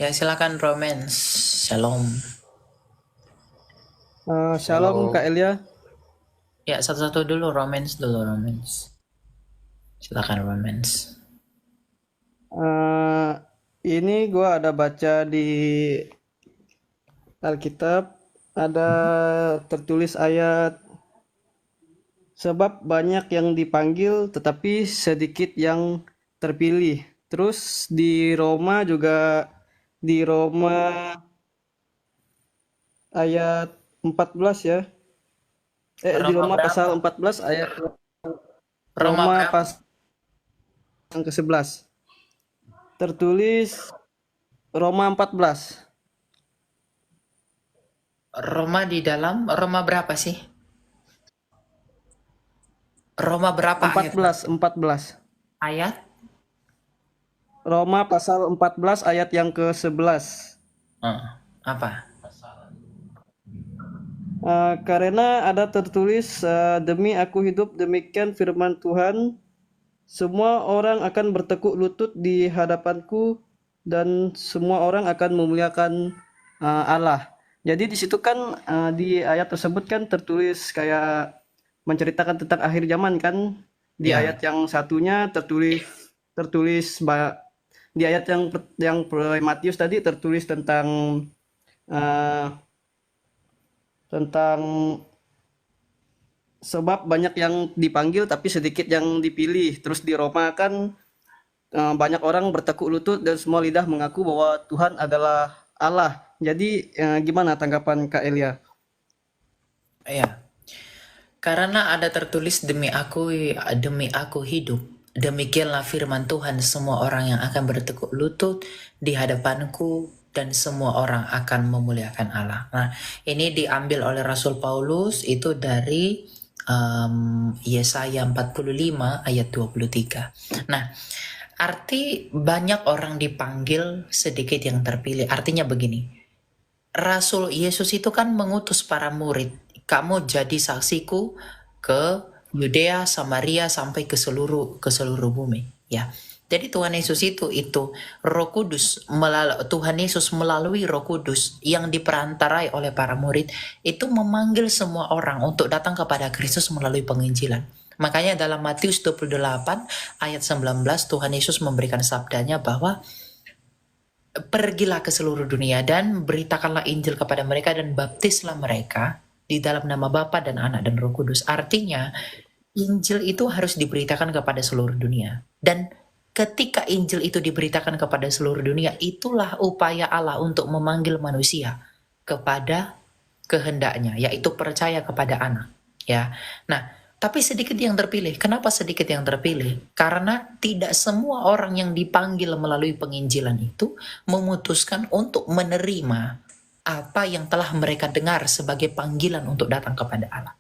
Ya, silakan Romance. Shalom. Shalom Kak Halo, Elia. Ya, satu-satu dulu Romance dulu Romance. Silakan Romance. Eh, ini gue ada baca di Alkitab, ada tertulis ayat, sebab banyak yang dipanggil tetapi sedikit yang terpilih. Terus di Roma juga, di Roma ayat 14 ya. Di Roma Roma pasal berapa? 14 ayat Roma Roma berapa? pasal yang ke-11. Tertulis Roma 14. Roma di dalam Roma berapa sih? Roma berapa ayat? 14, 14. Ayat? Roma pasal 14 ayat yang ke-11. Apa? Karena ada tertulis, demi aku hidup, demikian firman Tuhan, semua orang akan bertekuk lutut di hadapanku dan semua orang akan memuliakan Allah. Jadi di situ kan, di ayat tersebut kan tertulis kayak menceritakan tentang akhir zaman kan. Di Ya. ayat yang satunya tertulis tertulis di ayat yang Matius tadi tertulis eh, tentang sebab banyak yang dipanggil tapi sedikit yang dipilih. Terus di Roma kan banyak orang bertekuk lutut dan semua lidah mengaku bahwa Tuhan adalah Allah. Jadi gimana tanggapan Kak Elia? Ya. Karena ada tertulis demi aku hidup. Demikianlah firman Tuhan, semua orang yang akan bertekuk lutut di hadapanku dan semua orang akan memuliakan Allah. Nah, ini diambil oleh Rasul Paulus itu dari Yesaya 45 ayat 23. Nah, arti banyak orang dipanggil, sedikit yang terpilih. Artinya begini, Rasul Yesus itu kan mengutus para murid, kamu jadi saksiku ke Yudea, Samaria sampai ke seluruh bumi, ya. Jadi Tuhan Yesus itu Roh Kudus, Tuhan Yesus melalui Roh Kudus yang diperantarai oleh para murid itu memanggil semua orang untuk datang kepada Kristus melalui penginjilan. Makanya dalam Matius 28 ayat 19 Tuhan Yesus memberikan sabdanya bahwa pergilah ke seluruh dunia dan beritakanlah Injil kepada mereka dan baptislah mereka di dalam nama Bapa dan Anak dan Roh Kudus. Artinya, Injil itu harus diberitakan kepada seluruh dunia. Dan ketika Injil itu diberitakan kepada seluruh dunia, itulah upaya Allah untuk memanggil manusia kepada kehendaknya, yaitu percaya kepada Anak. Ya, nah, tapi sedikit yang terpilih. Kenapa sedikit yang terpilih? Karena tidak semua orang yang dipanggil melalui penginjilan itu memutuskan untuk menerima apa yang telah mereka dengar sebagai panggilan untuk datang kepada Allah.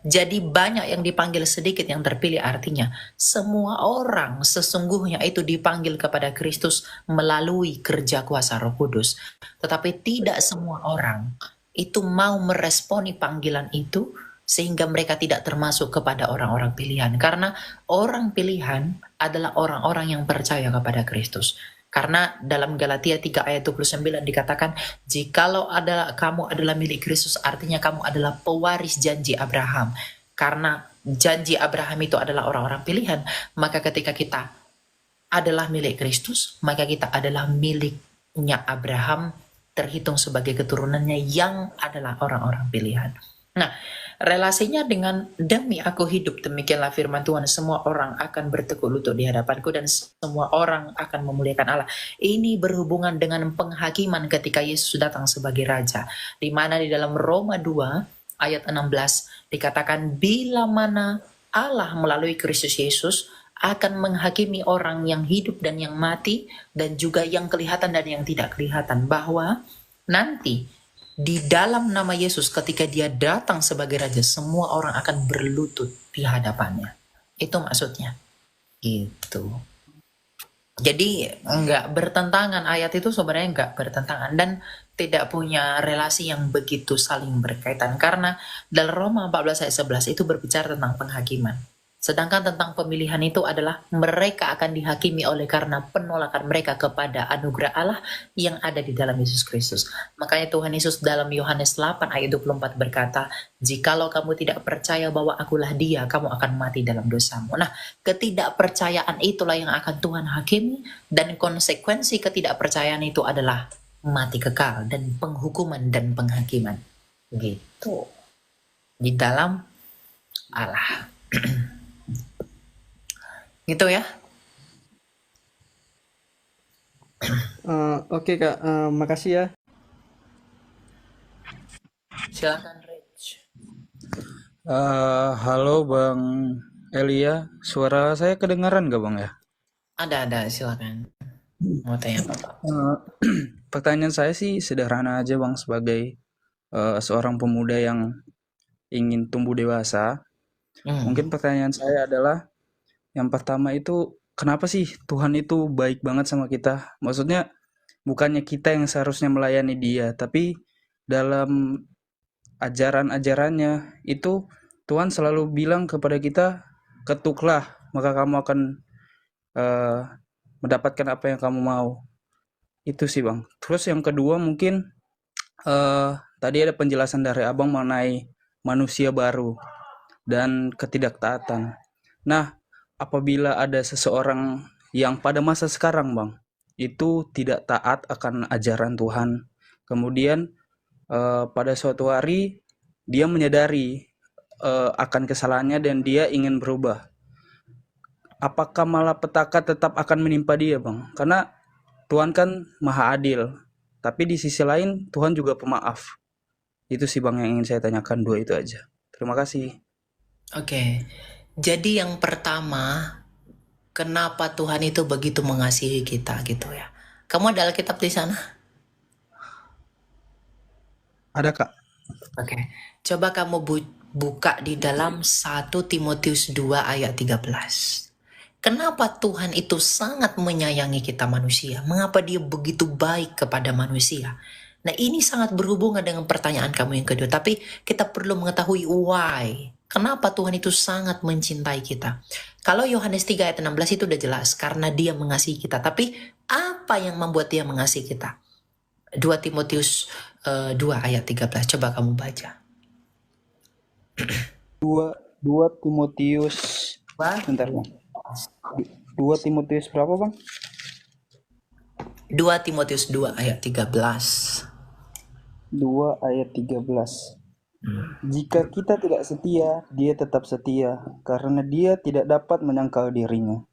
Jadi banyak yang dipanggil, sedikit yang terpilih, artinya semua orang sesungguhnya itu dipanggil kepada Kristus melalui kerja kuasa Roh Kudus. Tetapi tidak semua orang itu mau meresponi panggilan itu sehingga mereka tidak termasuk kepada orang-orang pilihan. Karena orang pilihan adalah orang-orang yang percaya kepada Kristus. Karena dalam Galatia 3 ayat 29 dikatakan, jikalau kamu adalah milik Kristus, artinya kamu adalah pewaris janji Abraham. Karena janji Abraham itu adalah orang-orang pilihan, maka ketika kita adalah milik Kristus, maka kita adalah miliknya Abraham, terhitung sebagai keturunannya yang adalah orang-orang pilihan. Nah, relasinya dengan demi aku hidup, demikianlah firman Tuhan, semua orang akan bertekuk lutut di hadapanku dan semua orang akan memuliakan Allah. Ini berhubungan dengan penghakiman ketika Yesus datang sebagai Raja. Di mana di dalam Roma 2 ayat 16 dikatakan, bila mana Allah melalui Kristus Yesus akan menghakimi orang yang hidup dan yang mati, dan juga yang kelihatan dan yang tidak kelihatan, bahwa nanti di dalam nama Yesus ketika dia datang sebagai Raja, semua orang akan berlutut di hadapannya. Itu maksudnya. Gitu. Jadi nggak bertentangan, ayat itu sebenarnya nggak bertentangan dan tidak punya relasi yang begitu saling berkaitan. Karena dalam Roma 14 ayat 11 itu berbicara tentang penghakiman. Sedangkan tentang pemilihan itu adalah mereka akan dihakimi oleh karena penolakan mereka kepada anugerah Allah yang ada di dalam Yesus Kristus. Makanya Tuhan Yesus dalam Yohanes 8 ayat 24 berkata, "Jikalau kamu tidak percaya bahwa akulah Dia, kamu akan mati dalam dosamu." Nah, ketidakpercayaan itulah yang akan Tuhan hakimi, dan konsekuensi ketidakpercayaan itu adalah mati kekal dan penghukuman dan penghakiman. Gitu. Di dalam Allah. Gitu ya. Oke Kak, makasih ya. Silakan Rich. Halo Bang Elia, suara saya kedengaran gak Bang ya? Ada, silakan. Mau tanya apa? Eh, Pertanyaan saya sih sederhana aja Bang, sebagai seorang pemuda yang ingin tumbuh dewasa. Mungkin pertanyaan saya adalah, yang pertama itu, kenapa sih Tuhan itu baik banget sama kita? Maksudnya bukannya kita yang seharusnya melayani Dia, tapi dalam ajaran-ajarannya itu Tuhan selalu bilang kepada kita, ketuklah maka kamu akan eh, mendapatkan apa yang kamu mau. Itu sih Bang. Terus yang kedua mungkin tadi ada penjelasan dari Abang mengenai manusia baru dan ketidaktaatan. Nah, apabila ada seseorang yang pada masa sekarang Bang, itu tidak taat akan ajaran Tuhan, kemudian pada suatu hari dia menyadari akan kesalahannya dan dia ingin berubah, apakah malapetaka tetap akan menimpa dia Bang? Karena Tuhan kan maha adil, tapi di sisi lain Tuhan juga pemaaf. Itu sih Bang yang ingin saya tanyakan, dua itu aja. Terima kasih. Oke. Jadi yang pertama, kenapa Tuhan itu begitu mengasihi kita gitu ya? Kamu ada Alkitab di sana? Ada Kak. Oke. Coba kamu buka di dalam 1 Timotius 2 ayat 13. Kenapa Tuhan itu sangat menyayangi kita manusia? Mengapa dia begitu baik kepada manusia? Nah, ini sangat berhubungan dengan pertanyaan kamu yang kedua. Tapi kita perlu mengetahui why. Kenapa Tuhan itu sangat mencintai kita? Kalau Yohanes 3 ayat 16 itu udah jelas. Karena dia mengasihi kita. Tapi apa yang membuat dia mengasihi kita? 2 Timotius 2 ayat 13. Coba kamu baca. 2 Timotius, bentar Bang. 2 Timotius berapa Bang? 2 Timotius 2 ayat 13. 2 ayat 13. Jika kita tidak setia, dia tetap setia, karena dia tidak dapat menyangkal dirinya.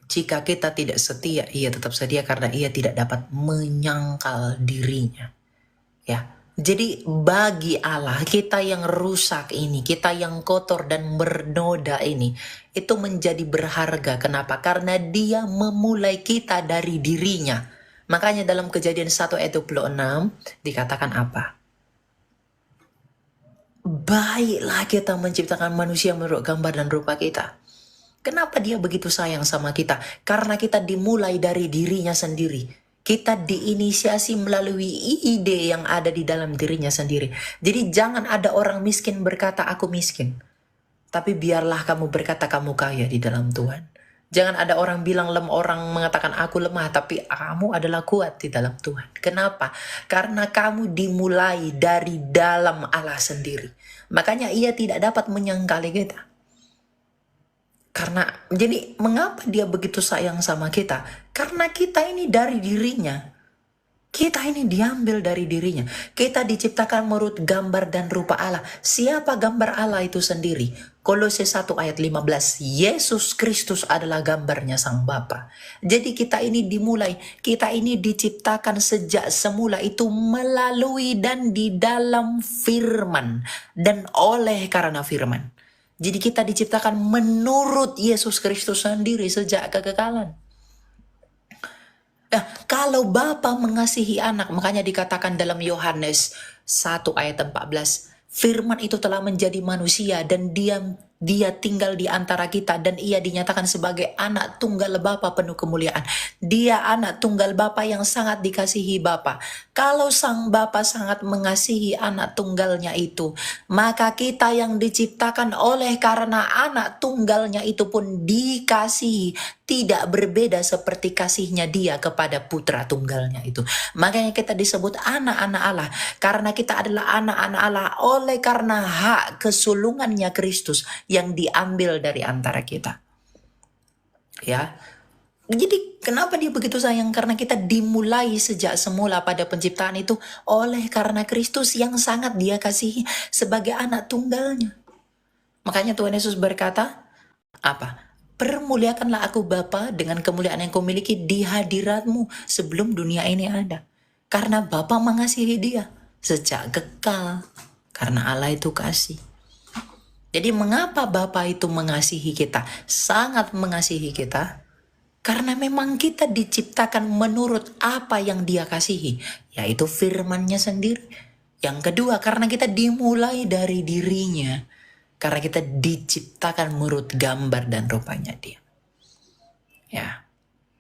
Jika kita tidak setia, ia tetap setia karena ia tidak dapat menyangkal dirinya. Ya. Jadi bagi Allah, kita yang rusak ini, kita yang kotor dan bernoda ini, itu menjadi berharga. Kenapa? Karena dia memulai kita dari dirinya. Makanya dalam Kejadian 1 ayat 26 dikatakan apa? Baiklah kita menciptakan manusia menurut gambar dan rupa kita. Kenapa dia begitu sayang sama kita? Karena kita dimulai dari dirinya sendiri. Kita diinisiasi melalui ide yang ada di dalam dirinya sendiri. Jadi jangan ada orang miskin berkata aku miskin. Tapi biarlah kamu berkata kamu kaya di dalam Tuhan. Jangan ada orang bilang orang mengatakan aku lemah, tapi kamu adalah kuat di dalam Tuhan. Kenapa? Karena kamu dimulai dari dalam Allah sendiri. Makanya ia tidak dapat menyangkali kita. Karena, jadi mengapa dia begitu sayang sama kita? Karena kita ini dari dirinya. Kita ini diambil dari dirinya. Kita diciptakan menurut gambar dan rupa Allah. Siapa gambar Allah itu sendiri? Kolose 1 ayat 15. Yesus Kristus adalah gambarnya Sang Bapa. Jadi kita ini dimulai, kita ini diciptakan sejak semula itu melalui dan di dalam firman. Dan oleh karena firman. Jadi kita diciptakan menurut Yesus Kristus sendiri sejak kekekalan. Nah, kalau Bapa mengasihi anak, makanya dikatakan dalam Yohanes 1 ayat 14, firman itu telah menjadi manusia dan diam Dia tinggal di antara kita dan ia dinyatakan sebagai anak tunggal Bapa penuh kemuliaan. Dia anak tunggal Bapa yang sangat dikasihi Bapa. Kalau sang Bapa sangat mengasihi anak tunggalnya itu, maka kita yang diciptakan oleh karena anak tunggalnya itu pun dikasihi, tidak berbeda seperti kasihnya dia kepada putra tunggalnya itu. Makanya kita disebut anak-anak Allah, karena kita adalah anak-anak Allah oleh karena hak kesulungannya Kristus yang diambil dari antara kita. Ya. Jadi kenapa dia begitu sayang? Karena kita dimulai sejak semula pada penciptaan itu oleh karena Kristus yang sangat dia kasihi sebagai anak tunggalnya. Makanya Tuhan Yesus berkata, apa? Permuliakanlah aku Bapa dengan kemuliaan yang kumiliki di hadiratmu sebelum dunia ini ada. Karena Bapa mengasihi dia sejak kekal. Karena Allah itu kasih. Jadi mengapa Bapa itu mengasihi kita? Sangat mengasihi kita. Karena memang kita diciptakan menurut apa yang dia kasihi. Yaitu firman-Nya sendiri. Yang kedua, karena kita dimulai dari dirinya. Karena kita diciptakan menurut gambar dan rupanya dia. Ya.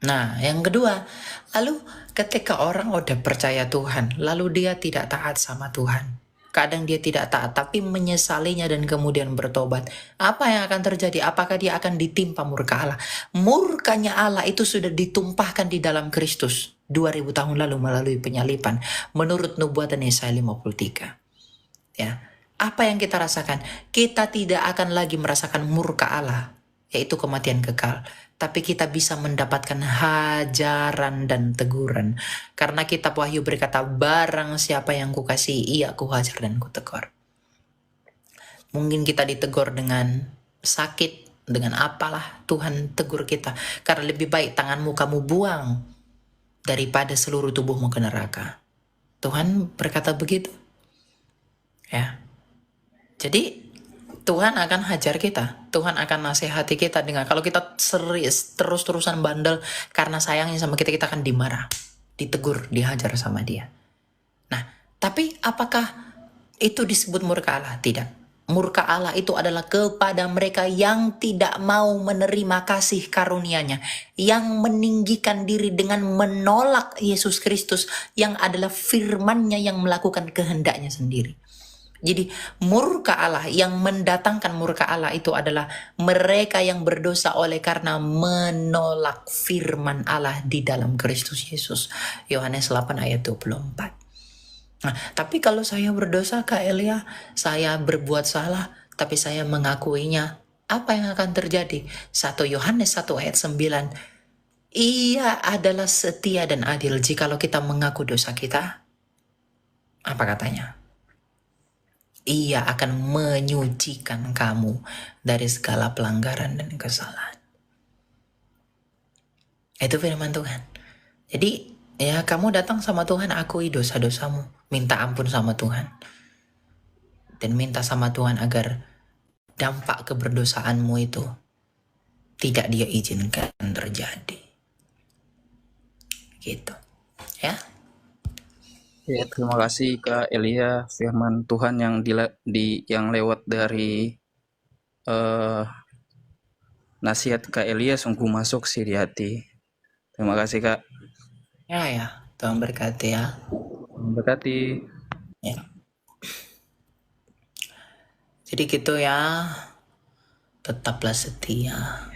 Nah, yang kedua, lalu ketika orang udah percaya Tuhan, lalu dia tidak taat sama Tuhan. Kadang dia tidak taat, tapi menyesalinya dan kemudian bertobat. Apa yang akan terjadi? Apakah dia akan ditimpa murka Allah? Murkanya Allah itu sudah ditumpahkan di dalam Kristus 2000 tahun lalu melalui penyalipan. Menurut nubuatan Yesaya 53. Ya. Apa yang kita rasakan? Kita tidak akan lagi merasakan murka Allah, yaitu kematian kekal. Tapi kita bisa mendapatkan hajaran dan teguran. Karena kitab Wahyu berkata, barang siapa yang kukasihi, ia kuhajar dan kutegur. Mungkin kita ditegur dengan sakit, dengan apalah Tuhan tegur kita. Karena lebih baik tanganmu kamu buang daripada seluruh tubuhmu ke neraka. Tuhan berkata begitu. Ya. Jadi Tuhan akan hajar kita. Tuhan akan nasihati kita dengan kalau kita serius terus-terusan bandel karena sayangnya sama kita akan dimarah, ditegur, dihajar sama dia. Nah, tapi apakah itu disebut murka Allah? Tidak. Murka Allah itu adalah kepada mereka yang tidak mau menerima kasih karunia-Nya, yang meninggikan diri dengan menolak Yesus Kristus yang adalah firman-Nya yang melakukan kehendak-Nya sendiri. Jadi murka Allah, yang mendatangkan murka Allah itu adalah mereka yang berdosa oleh karena menolak firman Allah di dalam Kristus Yesus. Yohanes 8 ayat 24. Nah, tapi kalau saya berdosa Kak Elia, saya berbuat salah, tapi saya mengakuinya, apa yang akan terjadi? 1 Yohanes 1 ayat 9. Ia adalah setia dan adil jikalau kita mengaku dosa kita. Apa katanya? Ia akan menyucikan kamu dari segala pelanggaran dan kesalahan. Itu firman Tuhan. Jadi ya kamu datang sama Tuhan, akui dosa-dosamu, minta ampun sama Tuhan. Dan minta sama Tuhan agar dampak keberdosaanmu itu tidak dia izinkan terjadi. Gitu. Ya. Ya, terima kasih Kak Elia, firman Tuhan yang yang lewat dari nasihat Kak Elia sungguh masuk sih di hati. Terima kasih Kak. Ya, Tuhan berkati ya. Tuhan berkati. Ya. Jadi gitu ya. Tetaplah setia.